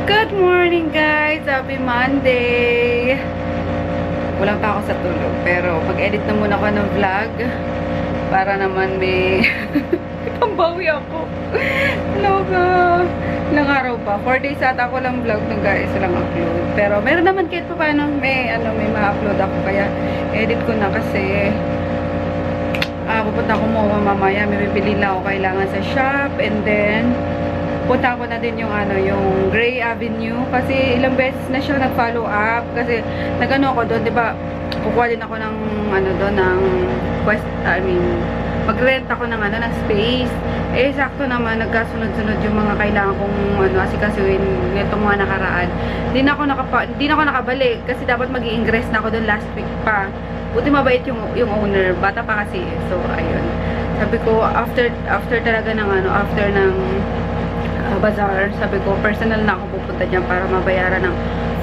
Good morning guys! Happy Monday! Kulang pa ako sa tulog. Pero mag-edit na muna ako ng vlog. Para naman may pambawi ako. Loga! Ilang araw pa. 4 days ata ako lang vlog nung guys. Lang upload. Pero meron naman kahit pa paano. May ma-upload ako. Kaya edit ko na kasi pupunta ako mamaya. May bibili lang ako kailangan sa shop. And then punta ko na din yung yung Gray Avenue kasi ilang beses na siya nag-follow up kasi nagano ako doon, 'di ba? Kukuha din ako ng doon ng mag-rent ako ng ng space. Eh sakto naman nagkasunod-sunod yung mga kailangan kong asikasuhin nitong mga nakaraan. Hindi na ako nakabalik kasi dapat mag-i-ingress na ako doon last week pa. Buti mabait yung owner, bata pa kasi. So ayun. Sabi ko after talaga ng after ng bazaar, sabi ko personal na ako pupunta diyan para mabayaran ng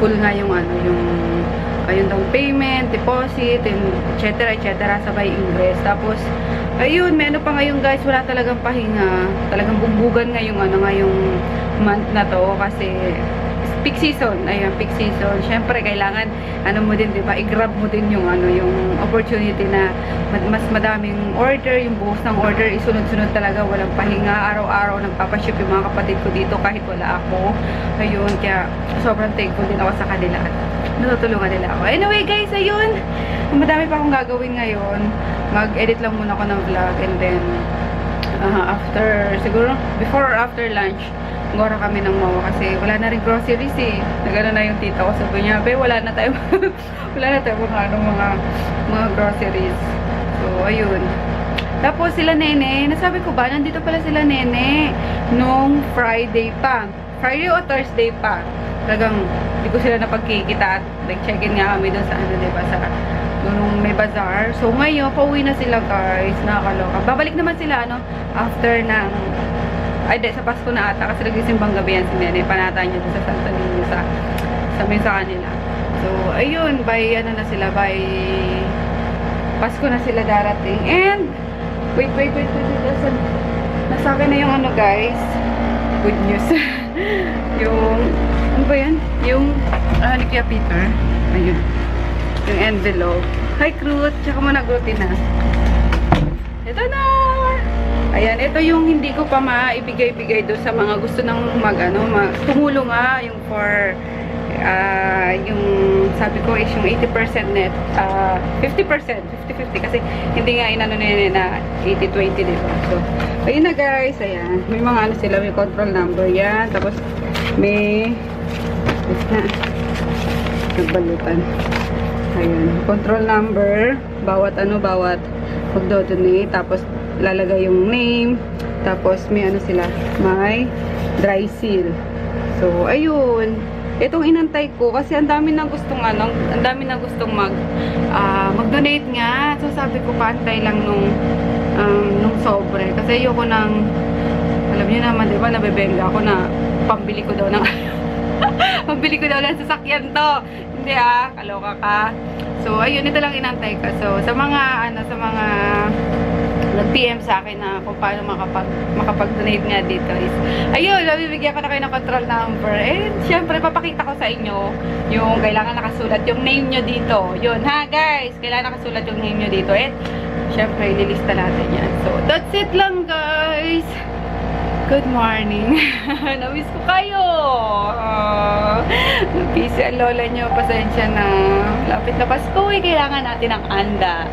full nga yung yung down payment, deposit, etc. sabay ingress. Tapos ayun, may pa ngayon guys, wala talagang pahinga. Talagang bumbugan nga yung yung month na to kasi peak season. Ayun, peak season. Syempre kailangan mo din, 'di ba? I-grab mo din yung yung opportunity na mas madaming order, yung buhos ng order isunod-sunod talaga, walang pahinga. Araw-araw nagpapaship yung mga kapatid ko dito kahit wala ako. Ayun, kaya sobrang thankful din ako sa kanila at natutulungan nila ako. Anyway guys, ayun. Madami pa akong gagawin ngayon. Mag-edit lang muna ako ng vlog and then after, siguro before or after lunch, gora kami ng mawa kasi wala na rin groceries eh. Nagano na yung tita ko, sabi niya, "Be, wala na tayo mga groceries." So, ayun. Tapos sila Nene, nasabi ko ba, nandito pala sila Nene nung Friday pa. Friday o Thursday pa. Talagang, hindi ko sila napagkikita at nag-check-in nga kami doon sa diba, sa nung may bazaar. So, ngayon, pauwi na sila guys. Nakakaloka. Babalik naman sila, after ng sa Pasko na ata kasi nagsisimbang gabi yan si Nene. Panata niya sa Santo Niño sa kanila. So, ayun, by na sila, by Pasko na sila darating. And, wait. Nasa akin na yung guys. Good news. Yung, ano ba yan? Yung, ni Kuya Peter. Ayun. Yung envelope. Hi, Krut. Tsaka mo nag-routine na. Ito na! Ayan, ito yung hindi ko pa maibigay-bigay doon sa mga gusto ng tumulong yung for yung sabi ko is yung 80% net 50% kasi hindi nga inano na 80-20, diba? So, ayun na guys, ayan. May mga sila, may control number yan. Tapos may nagbalutan. Ayan, control number bawat magdo-donate, tapos lalagay yung name, tapos may sila, may dry seal. So, ayun. Itong inantay ko kasi ang dami na gustong mag-donate nga. So, sabi ko pantay lang nung sobre. Kasi ayoko nang, alam niyo naman, di ba, nabebenga ako na pambili ko daw ng ng sasakyan to. Hindi kaloka ka. So, ayun, ito lang inantay ko. So, sa mga nag-PM sa akin na kung paano makapag-donate nga dito is, ayun, nabibigyan ko na kayo ng control number. And, syempre, papakita ko sa inyo yung kailangan nakasulat yung name nyo dito. Yun, guys? Kailangan nakasulat yung name nyo dito. And, syempre, ililista natin yan. So, that's it lang, guys. Good morning. Namiss ko kayo. Busy ang lola nyo. Pasensya na. Lapit na Pasko eh. Kailangan natin ng anda.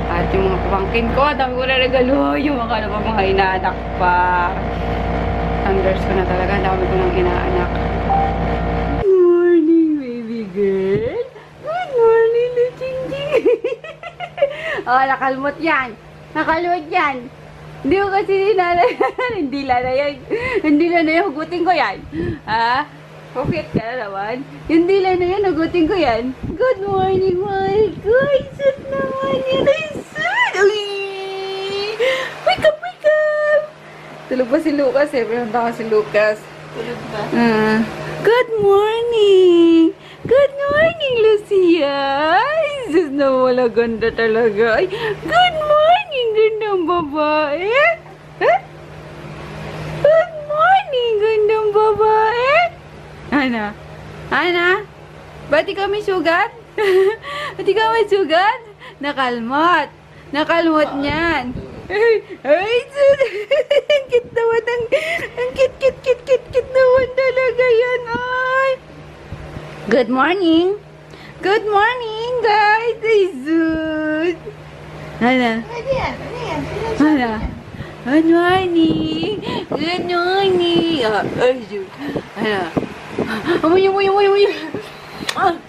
At yung mga pamangkin ko, dami ko na regalo. Yung mga inaanak pa. Thunders ko na talaga. Dami ko nang inaanak. Good morning, baby girl. Good morning, Luching-ching. Nakalmot yan. Nakalmot yan. Hindi ko kasi hindi lang na yan, hugutin ko yan. Bakit ka na naman? Yung dila na yan, hugutin ko yan. Good morning, my guys. Sweet naman yan. Ay, sweet. Uy! Wake up. Tulog pa si Lucas eh. Pinunta ko si Lucas. Tulog ba? Good morning. Good morning, Lucia. Ay, sus na wala ganda talaga. Ay, good morning, gandang babae. Good morning, gandang babae. Ana? Ana? Ba't ikaw may sugat? Ba't ikaw may sugat? Nakalmot. Nakalmot niyan. Ay, ang cute naman. Ang cute naman talaga yan. Ay. Good morning. Good morning, guys. Ay, Zud. Ana? Ana? Good morning. Good morning. Ay, Zud. Ana? Amoy.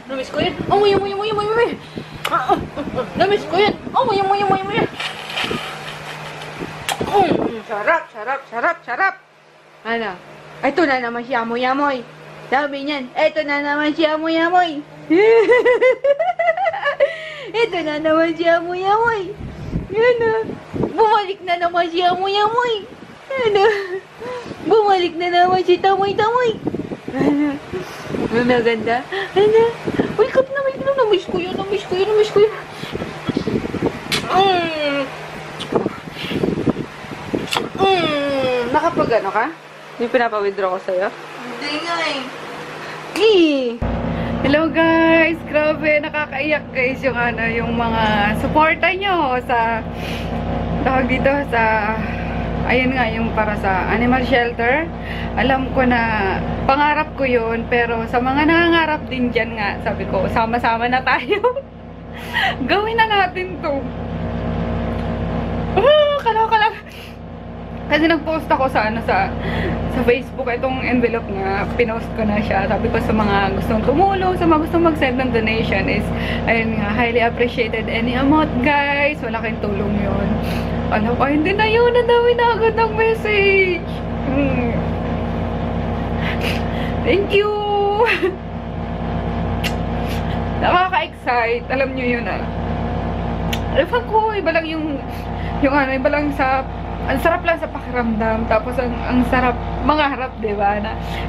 Namiss ko yan. Amoy. Namiss ko yan. Amoy. Sarap. Ano? Ito na naman si Amoy. Sabi niyan, ito na naman si Amoy. Ito na naman si Amoy. Ano? Bumalik na naman si Amoy. Ano? Bumalik na naman si Tamoy. Ano? Maganda? Ano? Wake up na. Namiss ko yun. Nakapag ano ka? Yung pinapa-withdraw ko sa'yo? Hindi nga eh. Hello guys! Grabe, nakakaiyak guys yung ano, yung mga suporta nyo sa tawag dito sa ayun nga, yung para sa animal shelter. Alam ko na pangarap ko yun, pero sa mga nangangarap din dyan nga, sabi ko, sama-sama na tayo. Gawin na natin to. Kala. Kasi nag-post ako sa Facebook, itong envelope nga, pinost ko na siya. Sabi ko sa mga gustong tumulong, sa mga gustong mag-send ng donation is, ayun nga, highly appreciated any amount guys. Malaking tulong yun. Alam ko, hindi na yun, nadawi na agad ng message. Thank you! Nakaka-excite. Alam nyo yun Alam ko, iba lang iba lang sa ang sarap lang sa pakiramdam, tapos ang sarap mangarap, diba?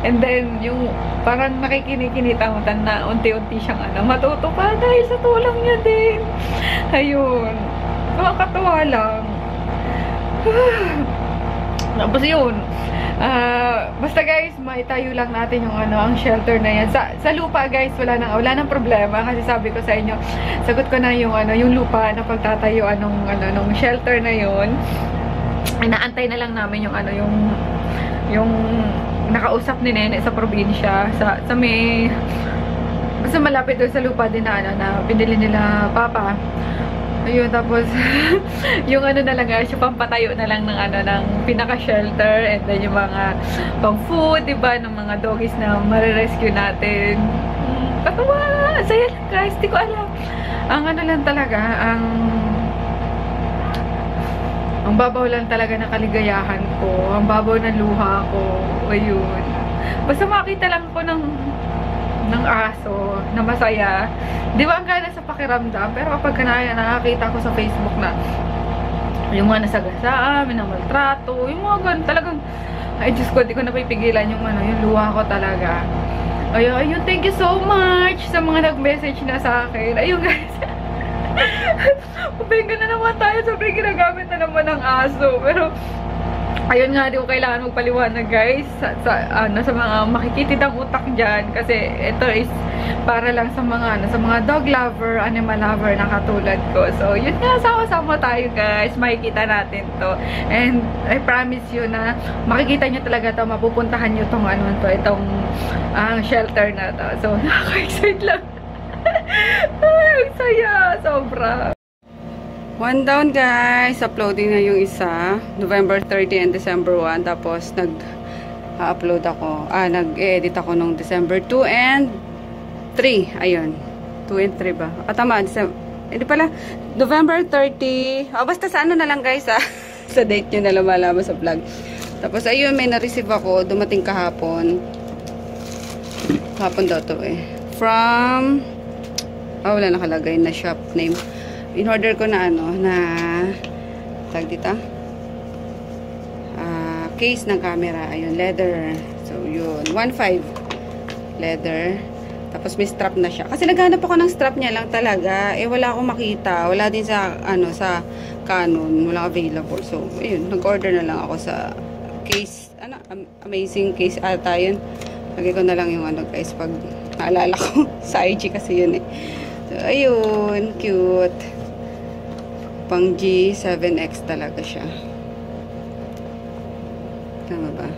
And then, yung parang nakikinikinitan mo na unti-unti siyang matuto pa dahil sa tulong niya din. Ayun. Nakakatuwa lang. Tapos yun. Basta guys, maitayo lang natin yung ang shelter na yan. Sa lupa guys, wala nang problema kasi sabi ko sa inyo, sagot ko na yung lupa na pagtatayuan nung shelter na yun. Inaantay na lang namin yung nakausap ni Nene sa probinsya sa may basta malapit doon sa lupa din na pinili nila Papa. Ayun, tapos yung na lang siya, pampatayo na lang ng pinaka-shelter, and then yung mga pang-food, diba, ng mga doggies na marirescue natin. Katuwa! Saya lang guys, di ko alam. Ang lang talaga, ang babaw lang talaga ng kaligayahan ko. Ang babaw ng luha ko. Ayun. Basta makita lang ko ng aso na masaya. Di ba ang gana sa pakiramdam? Pero kapag nakakita ko sa Facebook na yung mga nasagasaan, minamaltrato, yung mga ganun talagang, ay Diyos ko, di ko napipigilan yung luha ko talaga. Ayun, thank you so much sa mga nag-message na sa akin. Ayun guys. Pabenga na naman tayo, sabi ginagamit na naman ng aso. Pero ayun nga, di ko kailangan magpaliwanag guys sa mga makikitid ang utak dyan, kasi ito is para lang sa mga dog lover, animal lover na katulad ko. So yun nga, sama-sama tayo guys, makikita natin to, and I promise you na makikita nyo talaga to, mapupuntahan nyo itong shelter na to. So nakaka-excite lang. Ay, saya, sobra. One down guys, uploading na yung isa, November 30 and December 1, tapos nag-upload ako, nag-edit ako nung December 2 and 3, ayun, 2 and 3 ba? Tama, hindi pala, November 30, basta sa na lang guys sa date nyo na lumalaman sa vlog. Tapos ayun, may na-receive ako, dumating kahapon daw to from, wala nakalagay na shop name. In-order ko na tag dito, case ng camera, ayun, leather. So yun, 1.5 leather. Tapos may strap na siya. Kasi naghanap ako ng strap niya lang talaga. Wala akong makita. Wala din sa sa Canon, wala available. So ayun, nag-order na lang ako sa case, amazing case ata yun. Lagay ko na lang yung ano guys, pag naalala ko. Sa IG kasi yun eh. So, ayun. Cute. Pang G7X talaga siya. Tama ba?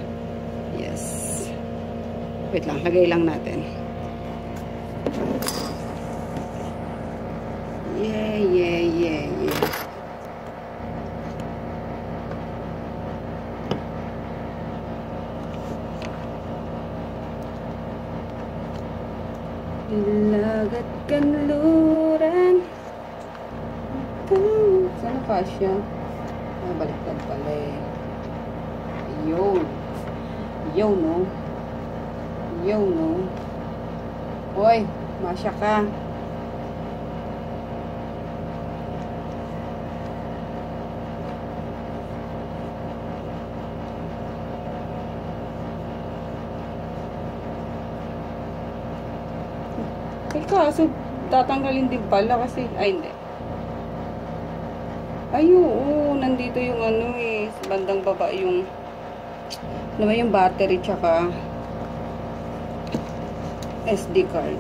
Yes. Wait lang. Lagay lang natin. Yeah, yeah, yeah, yeah. Lagat kanluran. Sana kasya? Baliktad pala eh. Ayun. Ayun, no? Ayun, no? Hoy, masya ka. Kaso, tatanggalin din pala kasi, ay hindi. Ay, oo, nandito yung ano eh, sa bandang baba yung, naman yung battery tsaka SD card.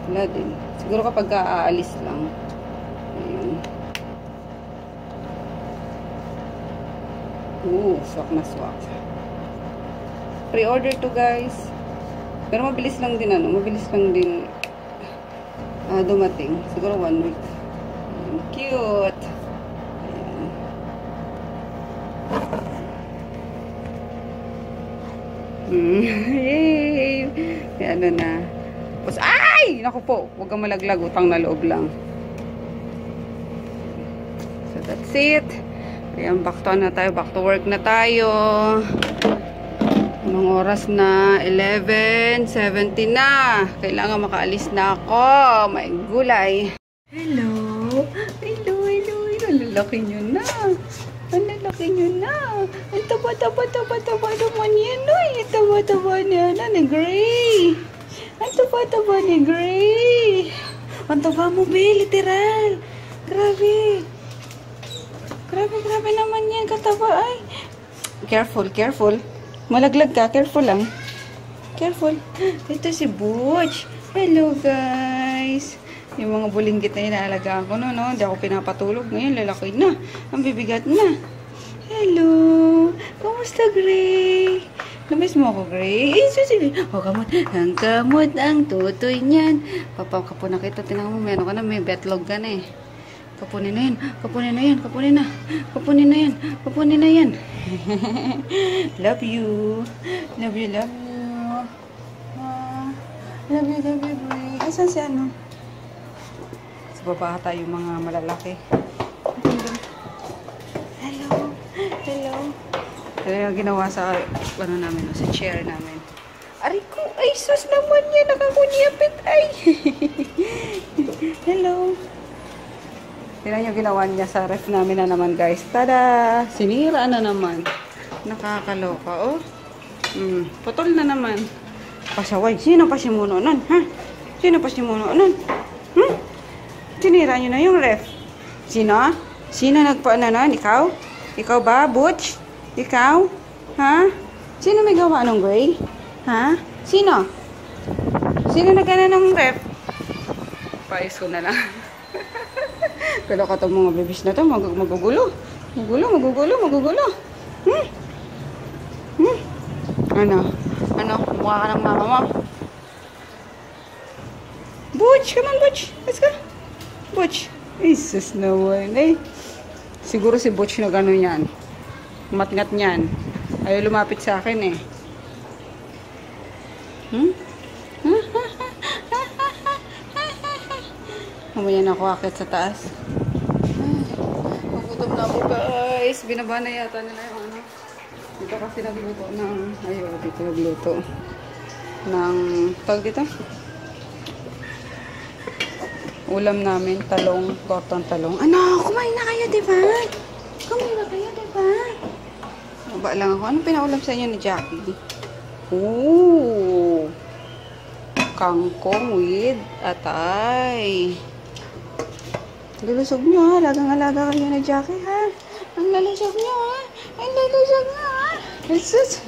Wala din. Siguro kapag aalis lang. Ayun. Swak na swak. Pre-order to guys. Pero mabilis lang din ano, mabilis lang din dumating. Siguro 1 week. Ayan, cute. Ayan. Yay! Ano na. Ay! Naku po, huwag kang malaglag, utang na loob lang. So that's it. Ayan, back to na tayo, back to work na tayo. Anong oras na? 11:70 na. Kailangan makaalis na ako. May gulay. Hello. Hello, hello, hello. Lalaki nyo na. Ang lalaki nyo na. Ang taba-taba naman yan. Ang taba-taba niya na ni Gray. Ang taba-taba ni Gray. Ang taba mo, be. Literal. Grabe. Grabe naman yan. Kataba ay. Careful. Malaglag ka. Careful lang. Careful. Ito si Butch. Hello, guys. Yung mga bulinggit na inaalagaan ko, no? Hindi ako pinapatulog. Ngayon, lalaki na. Ang bibigat na. Hello. Kamusta, Gray? Namiss mo ako, Gray? Oh, kamot. Ang kamot ang tutoy niyan. Papakapo na kita. Tinangan mo, meron ka na. May betlog ka na eh. Kapunin na yan. Kapunin na yan. Kapunin na. Kapunin na yan. Kapunin na yan. Love you. Love you, love you. Love you, Bray. Asan si ano? Sa baba tayo mga malalaki. Hello. Hello. Ito yung ginawa sa ano namin, sa chair namin. Aray ko, ay sus naman yan. Nakakunyapit. Ay. Hello. Tignan yung ginawa niya sa ref namin na naman, guys. Tada! Sinira na naman. Nakakaloka, oh. Putol na naman. Pasaway. Sino pa si Muno nun, ha? Sino pa si Muno nun? Sinira nyo na yung ref. Sino? Sino nagpaano nun? Ikaw? Ikaw ba, Butch? Ikaw? Ha? Sino may gawa ng Gray? Ha? Sino? Sino nagana ng ref? Paayos ko na lang. Kala ka itong mga bibis na ito, magugulo. Magugulo. Ano? Mukha ka ng mama mo. Butch, come on, Butch. Let's go. Butch. Jesus naman, eh. Siguro si Butch na gano'n yan. Matngat niyan. Ayaw lumapit sa akin, eh. Mamaya na ako akit sa taas. Magutom na ako, guys. Binaba na yata nila yung ano. Dito kasi nagluto ng... Ayaw, dito nagluto. Ng... Tawag dito? Ulam namin, talong, tortang talong. Ano? Kumain na kayo, diba? Kumain na kayo, diba? Baba lang ako. Anong pinaulam sa inyo ni Jackie? Ooh! Kangkong with atay. Lulusog nyo, ha? Lagang-alaga kayo ni Jackie, ha? Ang lalusog nyo, ha? Ang lalusog nyo, ha? Jesus!